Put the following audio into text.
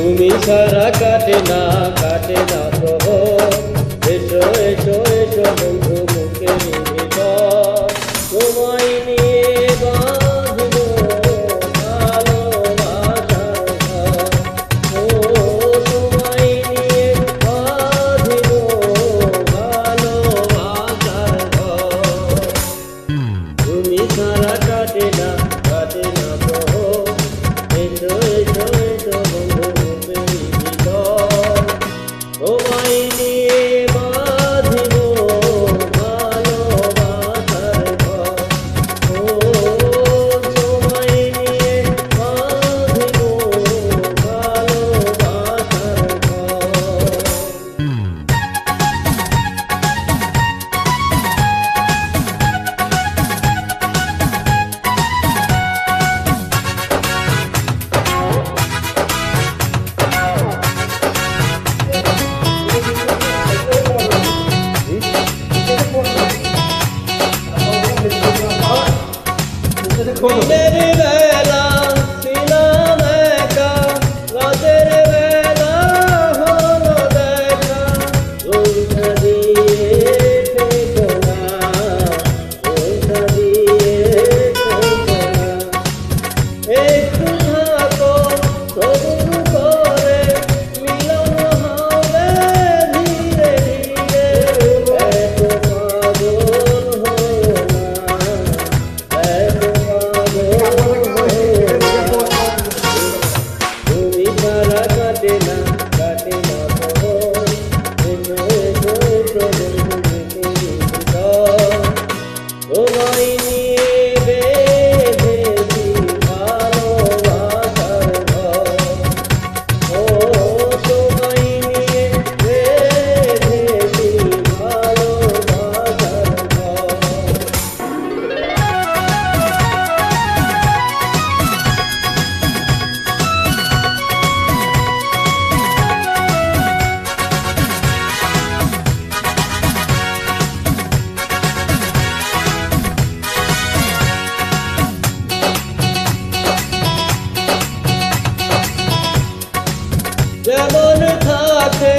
তুমি ছাড়া কাটে না প্রহর। এসো এসো এসো বন্ধু মুখের ভিতর, তোমায় নিয়ে বাঁধব ভালোবাসার ঘর। ও তোমায় নিয়ে বাঁধব ভালোবাসার ঘর। তুমি ছাড়া কাটে না প্রহর। এসো এসো এসো বন্ধু মুখের ভিতর, তোমায় নিয়ে বাঁধিব ভালোবাসার ঘর। ও তোমায় নিয়ে বাঁধিব ভালোবাসার ঘর। দিনের বেলা ছিলাম একা, রাতের বেলা হলো দেখা। ওইটা দিয়ে থেকো না, ওইটা দিয়ে থেকো না। একটু থাকো সবুর করে, মিলন হবে ধীরে ধীরে। এত পাগল হয়ো না, এত তুমি ছাড়া কাটে না প্রহর। এসো এসো এসো বন্ধু মুখের ভিতর, তোমায় নিয়ে বেঁধেছি ভালোবাসার ঘর। ও তোমায় নিয়ে বেঁধেছি ভালোবাসার ঘর। যেমন থাকে